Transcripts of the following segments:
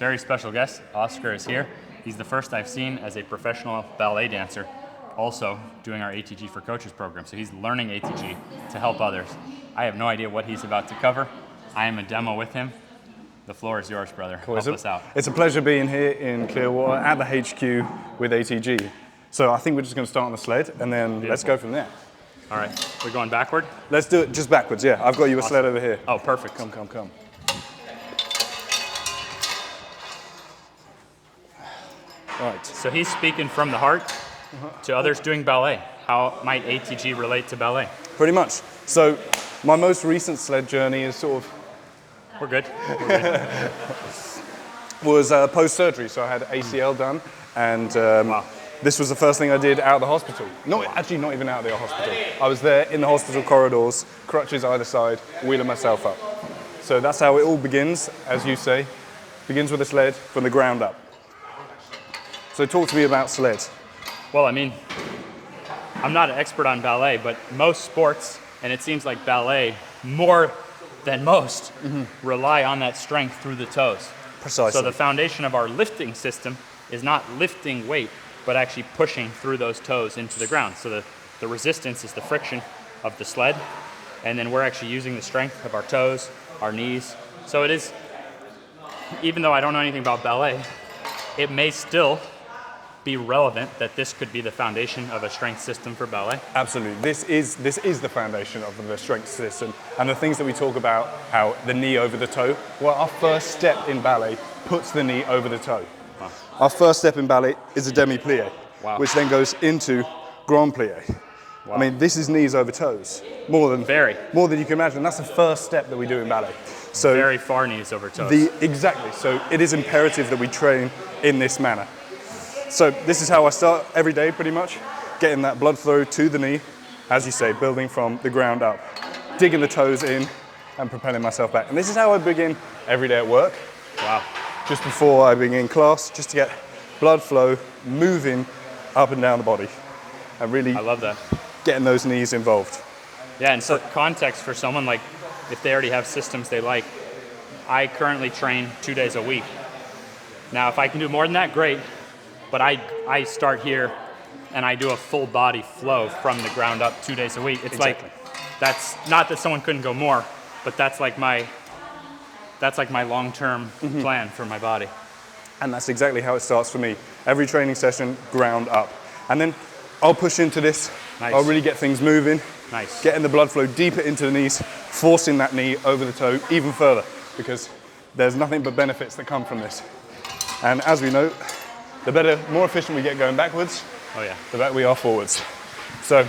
very special guest. Oscar is here. He's the first I've seen as a professional ballet dancer, also doing our ATG for Coaches program. So he's learning ATG to help others. I have no idea what he's about to cover. I am a demo with him. The floor is yours, brother. Cool. Help us out. It's a pleasure being here in Clearwater at the HQ with ATG. So I think we're just going to start on the sled and then let's go from there. All right, we're going backward? Let's do it just backwards, yeah. I've got you a sled over here. Oh, perfect. Come, come, come. All right. So he's speaking from the heart to others doing ballet. How might ATG relate to ballet? Pretty much. So my most recent sled journey is sort of... We're good. We're good. was post-surgery, so I had ACL done, and Wow. This was the first thing I did out of the hospital. Not even out of the hospital. I was there in the hospital corridors, crutches either side, wheeling myself up. So that's how it all begins, as you say. Begins with a sled from the ground up. So talk to me about sleds. Well, I mean, I'm not an expert on ballet, but most sports, and it seems like ballet, more than most, rely on that strength through the toes. Precisely. So the foundation of our lifting system is not lifting weight, but actually pushing through those toes into the ground. So the resistance is the friction of the sled, and then we're actually using the strength of our toes, our knees. So it is, even though I don't know anything about ballet, it may still be relevant that this could be the foundation of a strength system for ballet. Absolutely. This is the foundation of the strength system. And the things that we talk about, how the knee over the toe, well, our first step in ballet puts the knee over the toe. Wow. Our first step in ballet is a demi-plie, Wow. which then goes into grand plie. Wow. I mean, this is knees over toes, more than you can imagine. That's the first step that we do in ballet. So very far knees over toes. Exactly. So it is imperative that we train in this manner. So this is how I start every day, pretty much, getting that blood flow to the knee, as you say, building from the ground up, digging the toes in and propelling myself back. And this is how I begin every day at work. Wow. Just before I begin class, just to get blood flow moving up and down the body. And really I love that. Getting those knees involved. Yeah, and so context for someone, like if they already have systems they like, I currently train 2 days a week. Now, if I can do more than that, great. But I start here and I do a full body flow from the ground up 2 days a week. It's Exactly. like, that's not that someone couldn't go more, but that's like my long-term plan for my body. And that's exactly how it starts for me. Every training session, ground up. And then I'll push into this. Nice. I'll really get things moving. Nice. Getting the blood flow deeper into the knees, forcing that knee over the toe even further, because there's nothing but benefits that come from this. And as we know, the better, more efficient we get going backwards, Oh yeah. the better we are forwards. So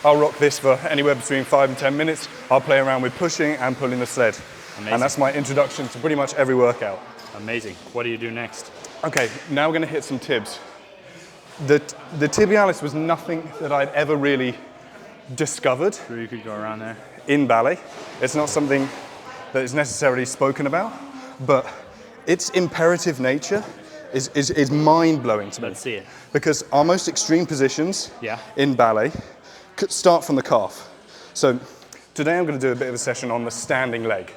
I'll rock this for anywhere between 5 and 10 minutes. I'll play around with pushing and pulling the sled. Amazing. And that's my introduction to pretty much every workout. Amazing. What do you do next? Okay, now we're going to hit some tibs. The tibialis was nothing that I'd ever really discovered So you could go around there. in ballet. It's not something that is necessarily spoken about, but its imperative nature is mind-blowing to me. Let's see it. Because our most extreme positions Yeah. in ballet could start from the calf. So today I'm going to do a bit of a session on the standing leg.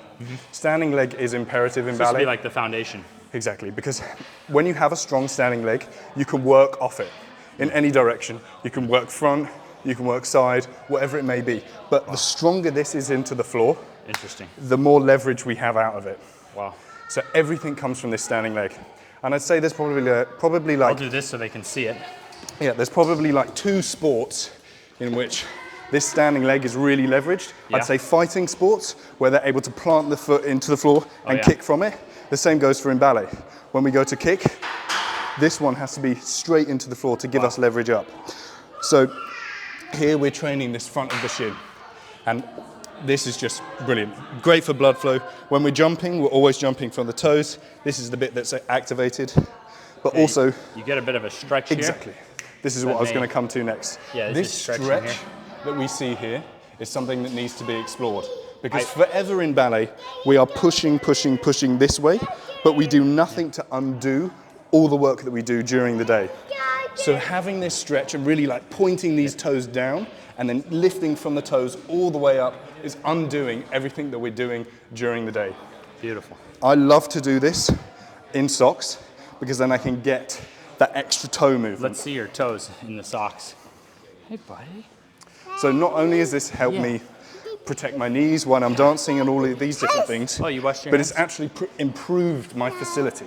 Standing leg is imperative in Supposed to ballet. be like the foundation. Exactly, because when you have a strong standing leg, you can work off it in any direction. You can work front, you can work side, whatever it may be. But the stronger this is into the floor, Interesting. the more leverage we have out of it. Wow. So everything comes from this standing leg. And I'd say there's probably I'll like, do this so they can see it. yeah, there's probably like 2 sports in which this standing leg is really leveraged. Yeah. I'd say fighting sports, where they're able to plant the foot into the floor and yeah. kick from it. The same goes for in ballet. When we go to kick, this one has to be straight into the floor to give us leverage up. So here we're training this front of the shin. And this is just brilliant. Great for blood flow. When we're jumping, we're always jumping from the toes. This is the bit that's activated. But also... You get a bit of a stretch Exactly. here. This is what I was going to come to next. Yeah, this is stretching stretch here. that we see here is something that needs to be explored. Because forever in ballet, we are pushing this way, but we do nothing to undo all the work that we do during the day. So having this stretch and really like pointing these toes down and then lifting from the toes all the way up is undoing everything that we're doing during the day. Beautiful. I love to do this in socks, because then I can get that extra toe movement. Let's see your toes in the socks. Hey, buddy. So not only has this helped me protect my knees when I'm dancing and all of these different things, Oh, you washed your but hands? it's actually improved my facility.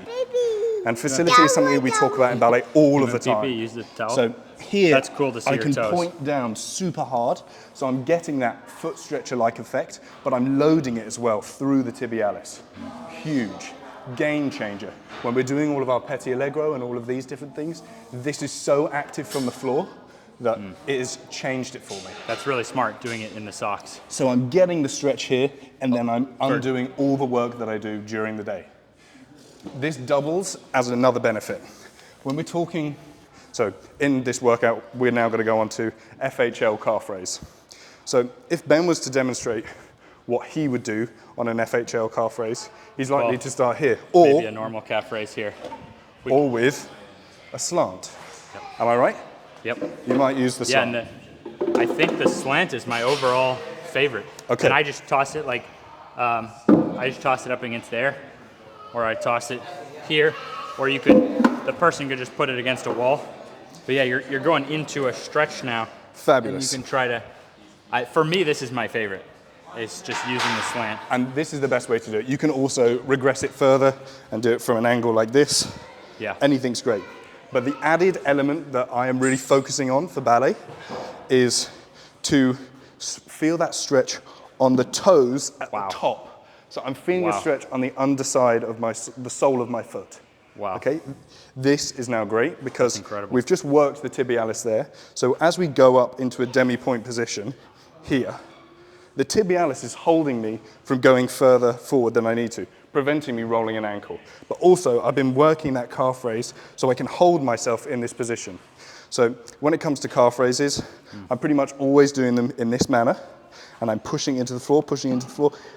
And facility is something that we talk about in ballet all of the time. TP, use the towel. So here, That's cool to see I your can toes. point down super hard, so I'm getting that foot stretcher-like effect, but I'm loading it as well through the tibialis. Huge, game changer. When we're doing all of our petit allegro and all of these different things, this is so active from the floor that it has changed it for me. That's really smart, doing it in the socks. So I'm getting the stretch here, and then I'm undoing all the work that I do during the day. This doubles as another benefit. When we're talking, so in this workout, we're now going to go on to FHL calf raise. So if Ben was to demonstrate what he would do on an FHL calf raise, he's likely to start here, Maybe a normal calf raise here. or with a slant. Am I right? Yep. You might use the Yeah, slant. and I think the slant is my overall favorite. Okay. And I just toss it like, I just toss it up against the air, or I toss it here, or the person could just put it against a wall. But yeah, you're going into a stretch now. Fabulous. And you can try to, for me, this is my favorite. It's just using the slant. And this is the best way to do it. You can also regress it further and do it from an angle like this. Yeah. Anything's great. But the added element that I am really focusing on for ballet is to feel that stretch on the toes at the top. So I'm feeling a stretch on the underside of the sole of my foot. Wow. Okay, this is now great because incredible. we've just worked the tibialis there. So as we go up into a demi-point position here, the tibialis is holding me from going further forward than I need to, preventing me rolling an ankle. But also, I've been working that calf raise so I can hold myself in this position. So when it comes to calf raises, I'm pretty much always doing them in this manner. And I'm pushing into the floor,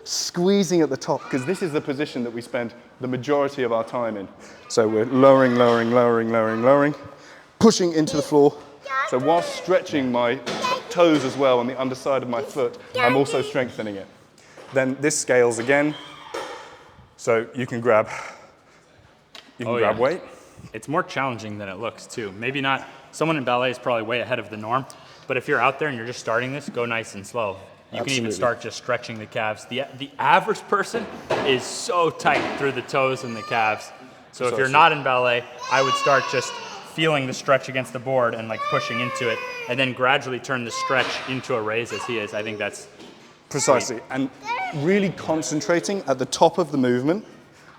squeezing at the top, because this is the position that we spend the majority of our time in. So we're lowering, lowering, lowering, lowering, lowering, pushing into the floor. So while stretching my toes as well on the underside of my foot, I'm also strengthening it. Then this scales again. So you can grab weight. It's more challenging than it looks too. Maybe not, someone in ballet is probably way ahead of the norm, but if you're out there and you're just starting this, go nice and slow. You can even start just stretching the calves. The average person is so tight through the toes and the calves. So if you're not in ballet, I would start just feeling the stretch against the board and like pushing into it, and then gradually turn the stretch into a raise as he is. I think that's precisely. Sweet. And really concentrating at the top of the movement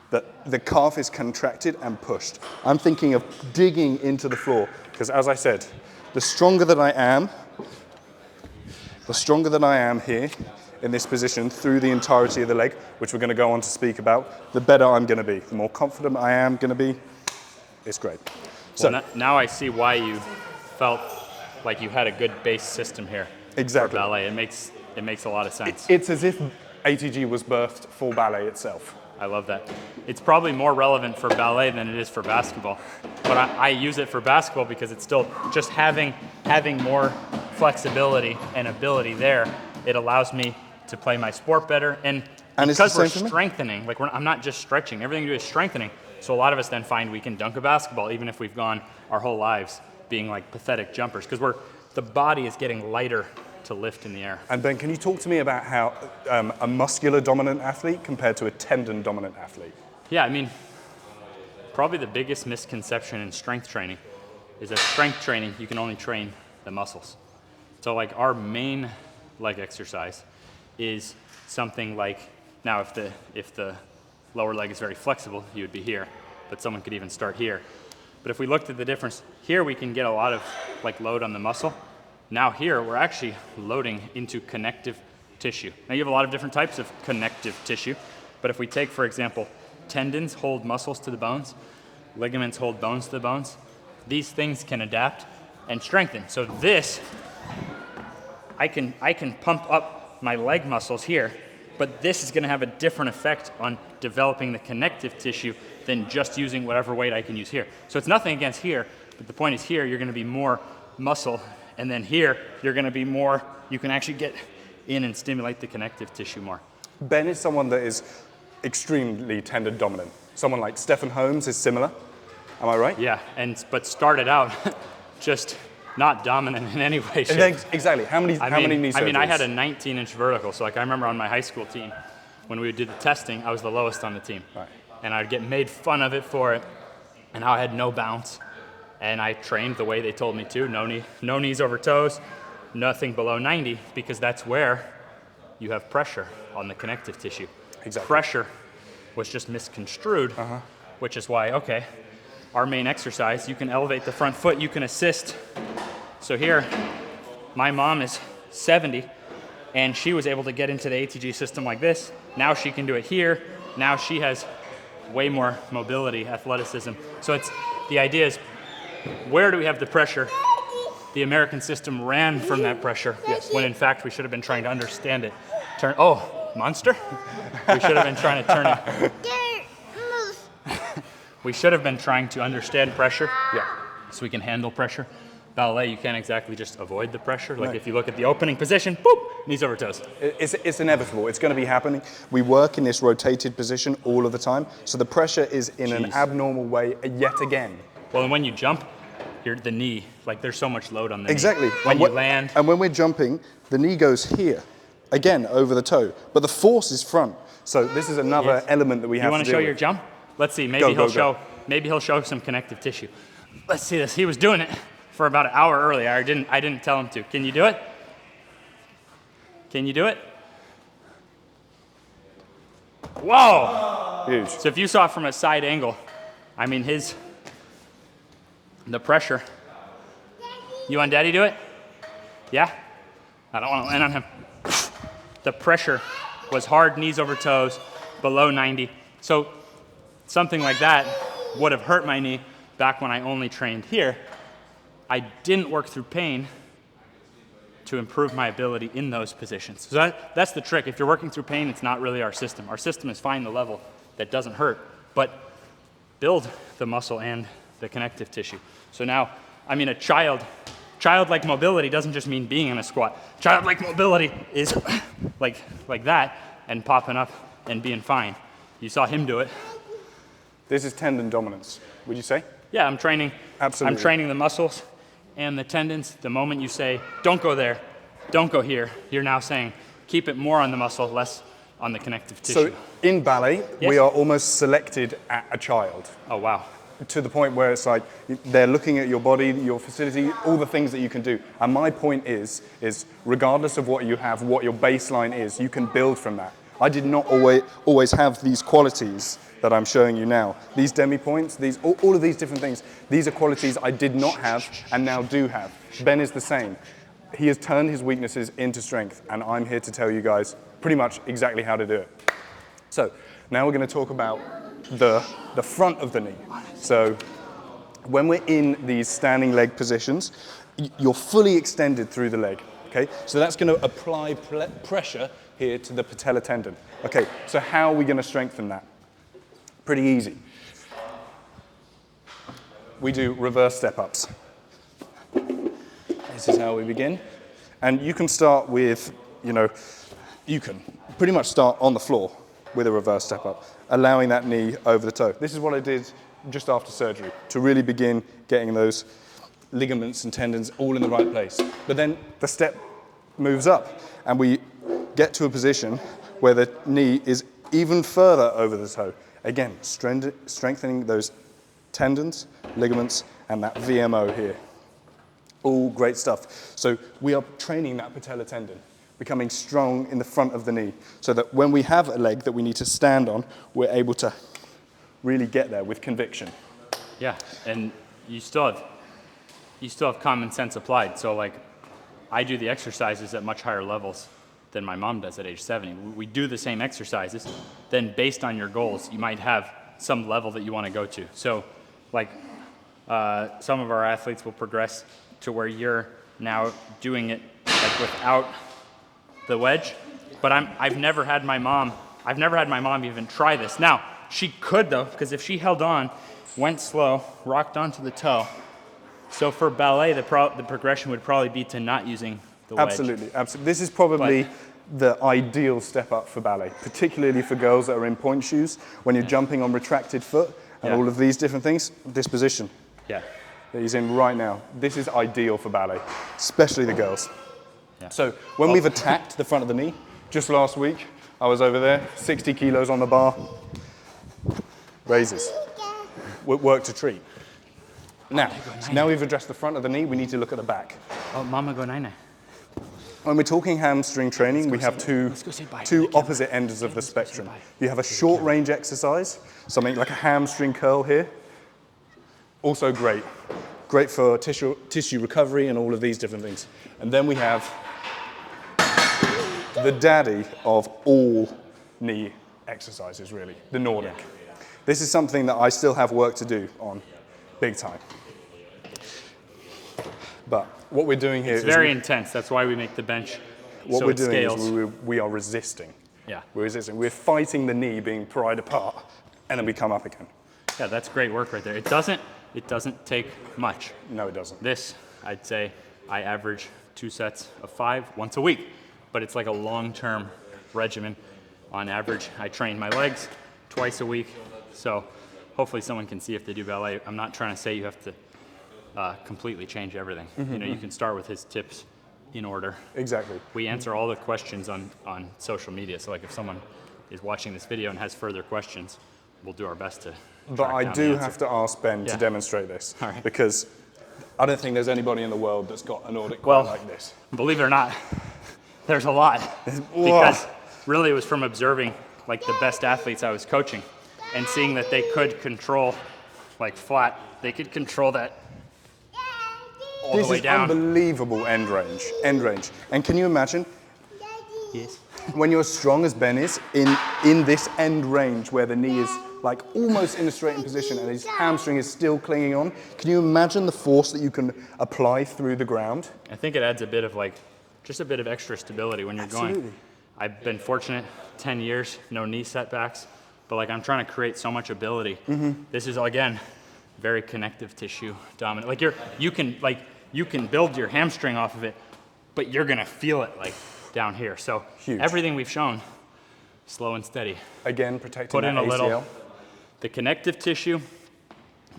that the calf is contracted and pushed. I'm thinking of digging into the floor, because as I said, the stronger that I am here in this position through the entirety of the leg, which we're going to go on to speak about, the better I'm going to be. The more confident I am going to be, it's great. Well, so now I see why you felt like you had a good base system here for ballet. It makes a lot of sense. It's as if ATG was birthed for ballet itself. I love that. It's probably more relevant for ballet than it is for basketball. But I use it for basketball because it's still just having more flexibility and ability there. It allows me to play my sport better. And because we're strengthening, like I'm not just stretching, everything we do is strengthening. So a lot of us then find we can dunk a basketball even if we've gone our whole lives being like pathetic jumpers, because the body is getting lighter to lift in the air. And Ben, can you talk to me about how a muscular dominant athlete compared to a tendon dominant athlete? Yeah, I mean, probably the biggest misconception in strength training is that strength training, you can only train the muscles. So like our main leg exercise is something like, now if the lower leg is very flexible, you would be here, but someone could even start here. But if we looked at the difference, here we can get a lot of like load on the muscle. Now here, we're actually loading into connective tissue. Now you have a lot of different types of connective tissue, but if we take, for example, tendons hold muscles to the bones, ligaments hold bones to the bones, these things can adapt and strengthen. So this, I can pump up my leg muscles here, but this is gonna have a different effect on developing the connective tissue than just using whatever weight I can use here. So it's nothing against here, but the point is here, you're gonna be more muscle, and then here, you're gonna be more, you can actually get in and stimulate the connective tissue more. Ben is someone that is extremely tendon dominant. Someone like Stephen Holmes is similar. Am I right? Yeah, but started out just not dominant in any way, shape. Exactly. How many knee surgeries? I mean, I had a 19-inch vertical, so like I remember on my high school team, when we would do the testing, I was the lowest on the team. Right. And I'd get made fun of it for it, and how I had no bounce. And I trained the way they told me to, no knees over toes, nothing below 90, because that's where you have pressure on the connective tissue. Exactly. Pressure was just misconstrued, which is why, okay, our main exercise, you can elevate the front foot, you can assist. So here, my mom is 70, and she was able to get into the ATG system like this. Now she can do it here. Now she has way more mobility, athleticism. So the idea is, where do we have the pressure? The American system ran from that pressure, when in fact we should have been trying to understand it. Monster? We should have been trying to turn it. We should have been trying to understand pressure, so we can handle pressure. Ballet, you can't exactly just avoid the pressure. Like if you look at the opening position, boop, knees over toes. It's inevitable. It's going to be happening. We work in this rotated position all of the time, so the pressure is in an abnormal way yet again. Well, and when you jump, the knee, like there's so much load on the knee. When you land. And when we're jumping, the knee goes here, again, over the toe, but the force is front. So this is another element that we have to You want to show your jump? Let's see, maybe he'll show some connective tissue. Let's see this. He was doing it for about an hour earlier. I didn't tell him to. Can you do it? Can you do it? Whoa! Huge. So if you saw it from a side angle, I mean the pressure. You want Daddy do it? Yeah? I don't want to land on him. The pressure was hard, knees over toes, below 90. So something like that would have hurt my knee back when I only trained here. I didn't work through pain to improve my ability in those positions. So that's the trick. If you're working through pain, it's not really our system. Our system is find the level that doesn't hurt, but build the muscle and the connective tissue. So now, I mean, childlike mobility doesn't just mean being in a squat. Childlike mobility is like that and popping up and being fine. You saw him do it. This is tendon dominance, would you say? Yeah, I'm training. Absolutely. I'm training the muscles and the tendons. The moment you say, don't go there, don't go here, you're now saying, keep it more on the muscle, less on the connective tissue. So in ballet, we are almost selected at a child. Oh, wow. To the point where it's like, they're looking at your body, your facility, all the things that you can do. And my point is regardless of what you have, what your baseline is, you can build from that. I did not always have these qualities that I'm showing you now. These demi-points, all of these different things, these are qualities I did not have and now do have. Ben is the same. He has turned his weaknesses into strength, and I'm here to tell you guys pretty much exactly how to do it. So now we're going to talk about the front of the knee. So when we're in these standing leg positions, you're fully extended through the leg. Okay, so that's going to apply pressure here to the patellar tendon. Okay, so how are we going to strengthen that? Pretty easy. We do reverse step-ups. This is how we begin. And you can start with, you can pretty much start on the floor with a reverse step-up, allowing that knee over the toe. This is what I did just after surgery, to really begin getting those ligaments and tendons all in the right place. But then the step moves up, and we get to a position where the knee is even further over the toe. Again, strengthening those tendons, ligaments, and that VMO here. All great stuff. So we are training that patellar tendon, becoming strong in the front of the knee, so that when we have a leg that we need to stand on, we're able to really get there with conviction. Yeah, and you still have common sense applied. So like, I do the exercises at much higher levels than my mom does at age 70. We do the same exercises, then based on your goals, you might have some level that you want to go to. So like, some of our athletes will progress to where you're now doing it like without the wedge, but I've never had my mom even try this. Now, she could though, because if she held on, went slow, rocked onto the toe. So for ballet, the progression would probably be to not using the wedge. Absolutely, absolutely. This is probably the ideal step up for ballet, particularly for girls that are in point shoes, when you're jumping on retracted foot and all of these different things. This position that he's in right now, this is ideal for ballet, especially the girls. So when we've attacked the front of the knee, just last week, I was over there, 60 kilos on the bar, raises, work to treat. Now we've addressed the front of the knee, we need to look at the back. Oh, mama go nine. When we're talking hamstring training, we have two opposite ends of the spectrum. You have a short range exercise, something like a hamstring curl here. Also great. Great for tissue recovery and all of these different things. And then we have the daddy of all knee exercises, really, the Nordic. This is something that I still have work to do on, big time. But what we're doing here is very intense. That's why we make the bench. What we're doing is we are resisting. We're resisting. We're fighting the knee being pried apart, and then we come up again. Yeah, that's great work right there. It doesn't take much. No, it doesn't. This, I'd say, I average 2 sets of 5 once a week, but it's like a long-term regimen. On average, I train my legs twice a week, so hopefully someone can see if they do ballet. I'm not trying to say you have to completely change everything. You know, you can start with his tips in order. Exactly. We answer all the questions on social media, so like if someone is watching this video and has further questions, we'll do our best to. But I do have to ask Ben to demonstrate this, because I don't think there's anybody in the world that's got a Nordic quite like this. Believe it or not, there's a lot. Because really it was from observing like the best athletes I was coaching and seeing that they could control like flat, they could control that all the way down. This is unbelievable end range. And can you imagine? Yes. When you're as strong as Ben is, in this end range where the knee is like almost in a straightened position and his hamstring is still clinging on, can you imagine the force that you can apply through the ground? I think it adds a bit of like, just a bit of extra stability when you're going. I've been fortunate, 10 years, no knee setbacks, but like I'm trying to create so much ability. This is, again, very connective tissue dominant. Like you can build your hamstring off of it, but you're gonna feel it like down here. So everything we've shown, slow and steady. Again, protecting Put in that a ACL. little. The connective tissue,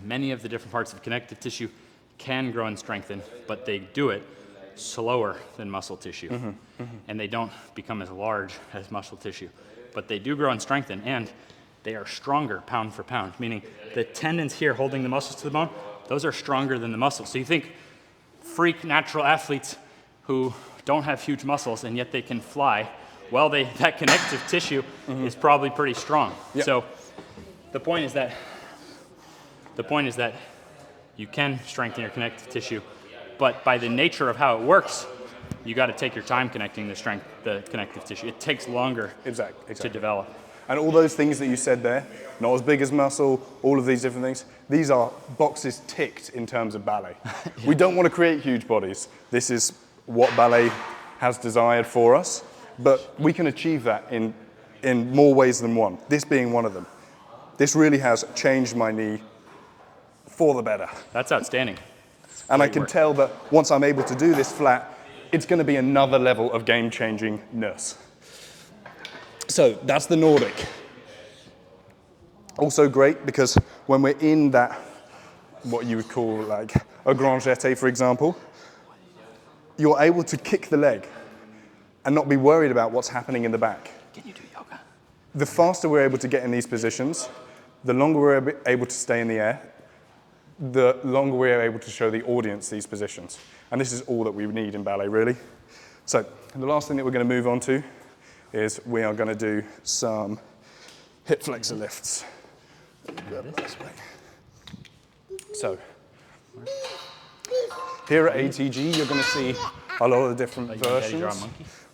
many of the different parts of connective tissue can grow and strengthen, but they do it slower than muscle tissue. And they don't become as large as muscle tissue, but they do grow and strengthen, and they are stronger pound for pound, meaning the tendons here holding the muscles to the bone, those are stronger than the muscles. So you think freak natural athletes who don't have huge muscles and yet they can fly, well, that connective tissue is probably pretty strong. So the point is that you can strengthen your connective tissue, but by the nature of how it works, you got to take your time connecting the connective tissue. It takes longer to develop. And all those things that you said there, not as big as muscle, all of these different things, these are boxes ticked in terms of ballet. We don't want to create huge bodies. This is what ballet has desired for us, but we can achieve that in more ways than one, this being one of them. This really has changed my knee for the better. That's outstanding. And I can tell that once I'm able to do this flat, it's going to be another level of game-changing-ness. So that's the Nordic. Also great because when we're in that, what you would call like a grand jeté, for example, you're able to kick the leg and not be worried about what's happening in the back. Can you do yoga? The faster we're able to get in these positions, the longer we're able to stay in the air, the longer we're able to show the audience these positions. And this is all that we need in ballet, really. So the last thing that we're going to move on to is we are going to do some hip flexor lifts. So here at ATG, you're going to see a lot of the different versions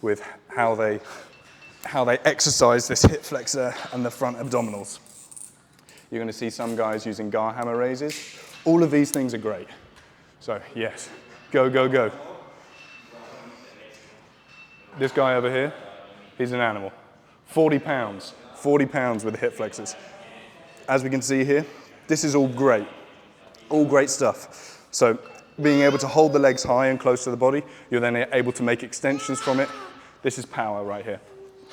with how they exercise this hip flexor and the front abdominals. You're going to see some guys using gar hammer raises. All of these things are great. So yes, go, go, go. This guy over here, he's an animal. 40 pounds with the hip flexors. As we can see here, this is all great stuff. So being able to hold the legs high and close to the body, you're then able to make extensions from it. This is power right here.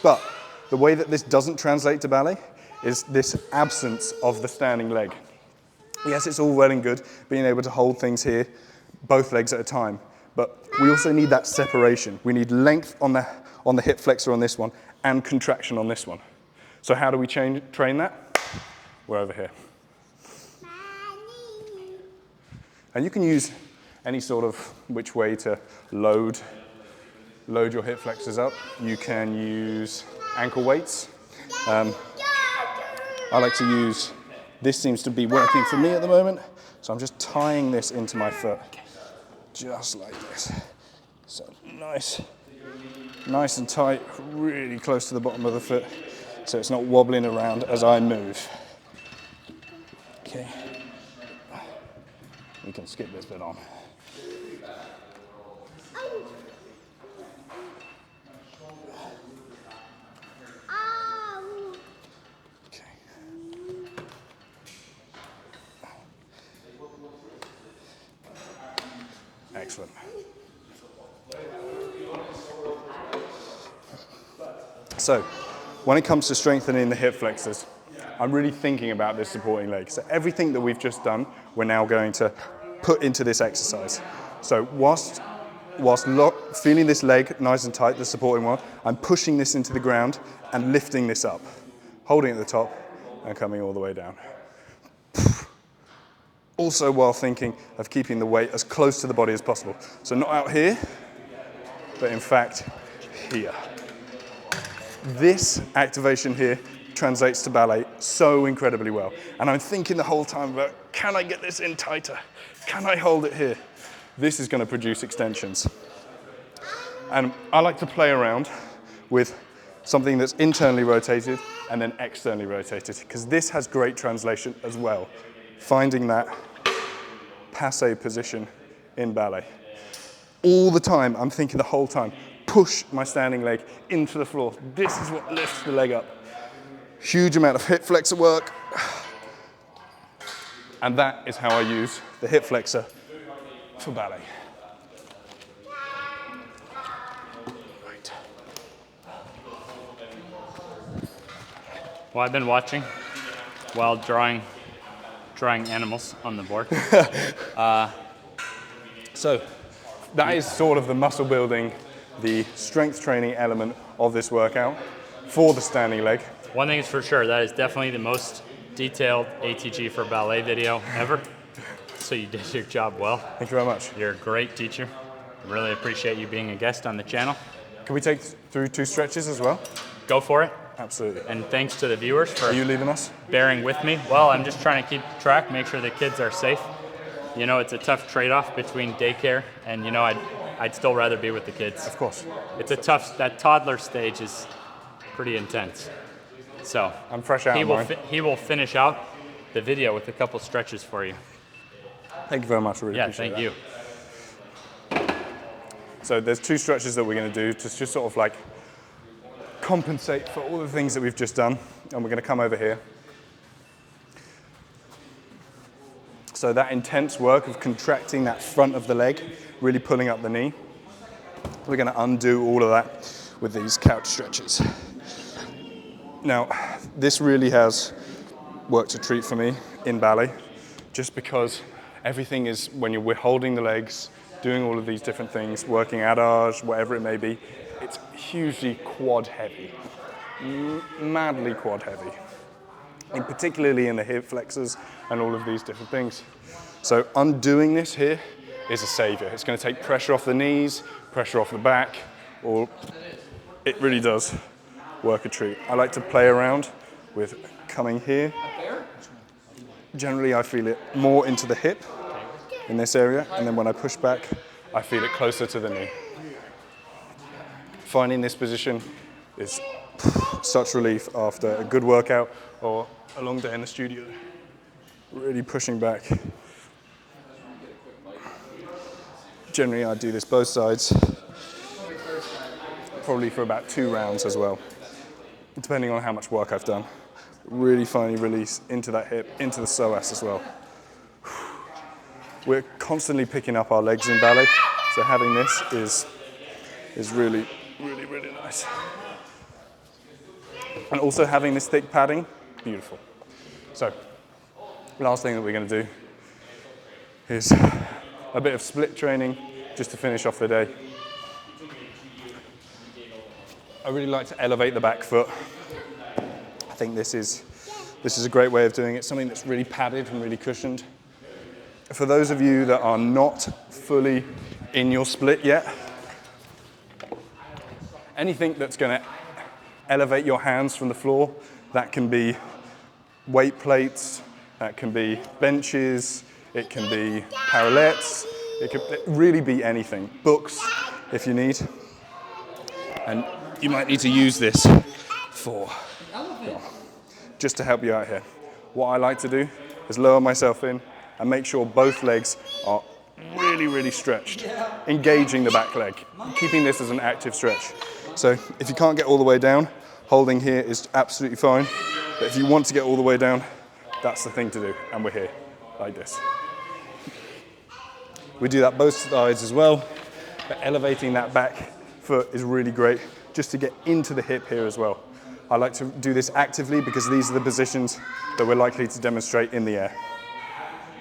But the way that this doesn't translate to ballet is this absence of the standing leg. Yes, it's all well and good being able to hold things here, both legs at a time, but we also need that separation. We need length on the hip flexor on this one and contraction on this one. So how do we train that? We're over here. And you can use any sort of which way to load your hip flexors up. You can use ankle weights. I like to use, this seems to be working for me at the moment, so I'm just tying this into my foot, just like this. So nice and tight, really close to the bottom of the foot, so it's not wobbling around as I move. Okay, we can skip this bit on. Excellent. So, when it comes to strengthening the hip flexors, I'm really thinking about this supporting leg. So everything that we've just done, we're now going to put into this exercise. So whilst feeling this leg nice and tight, the supporting one, I'm pushing this into the ground and lifting this up, holding at the top and coming all the way down. Also while thinking of keeping the weight as close to the body as possible. So not out here, but in fact, here. This activation here translates to ballet so incredibly well. And I'm thinking the whole time about, can I get this in tighter? Can I hold it here? This is going to produce extensions. And I like to play around with something that's internally rotated and then externally rotated, because this has great translation as well. Finding that passe position in ballet. All the time, I'm thinking the whole time, push my standing leg into the floor. This is what lifts the leg up. Huge amount of hip flexor work. And that is how I use the hip flexor for ballet. Right. Well, I've been watching while drawing animals on the board. So that is sort of the muscle building, the strength training element of this workout for the standing leg. One thing is for sure, that is definitely the most detailed ATG for ballet video ever. So you did your job well. Thank you very much. You're a great teacher. Really appreciate you being a guest on the channel. Can we take through 2 stretches as well? Go for it. Absolutely. And thanks to the viewers for Are you leaving us? bearing with me. Well, I'm just trying to keep track, make sure the kids are safe. You know, it's a tough trade-off between daycare and, you know, I'd still rather be with the kids. Of course. It's a tough, that toddler stage is pretty intense. So I'm fresh out of mine. He will finish out the video with a couple stretches for you. Thank you very much. I really appreciate thank that. you. So there's 2 stretches that we're going to do to just sort of like compensate for all the things that we've just done. And we're going to come over here. So that intense work of contracting that front of the leg, really pulling up the knee. We're going to undo all of that with these couch stretches. Now, this really has worked a treat for me in ballet, just because everything is, when we're holding the legs, doing all of these different things, working adage, whatever it may be, it's hugely quad heavy, madly quad heavy, and particularly in the hip flexors and all of these different things. So undoing this here is a savior. It's going to take pressure off the knees, pressure off the back, or it really does work a treat. I like to play around with coming here. Generally, I feel it more into the hip in this area, and then when I push back, I feel it closer to the knee. Finding this position is such relief after a good workout or a long day in the studio. Really pushing back. Generally, I do this both sides, probably for about 2 rounds as well, depending on how much work I've done. Really finally release into that hip, into the psoas as well. We're constantly picking up our legs in ballet, so having this is really Really, really nice. And also having this thick padding, beautiful. So, last thing that we're going to do is a bit of split training just to finish off the day. I really like to elevate the back foot. I think this is a great way of doing it, something that's really padded and really cushioned. For those of you that are not fully in your split yet, anything that's going to elevate your hands from the floor, that can be weight plates, that can be benches, it can be parallettes, it could really be anything. Books, if you need. And you might need to use this for, just to help you out here. What I like to do is lower myself in and make sure both legs are really, really stretched, engaging the back leg, keeping this as an active stretch. So if you can't get all the way down, holding here is absolutely fine. But if you want to get all the way down, that's the thing to do. And we're here, like this. We do that both sides as well, but elevating that back foot is really great just to get into the hip here as well. I like to do this actively because these are the positions that we're likely to demonstrate in the air.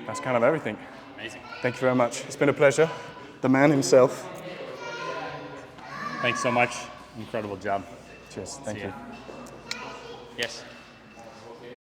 That's kind of everything. Amazing. Thank you very much. It's been a pleasure. The man himself. Thanks so much. Incredible job. Cheers. Thank you. Yes.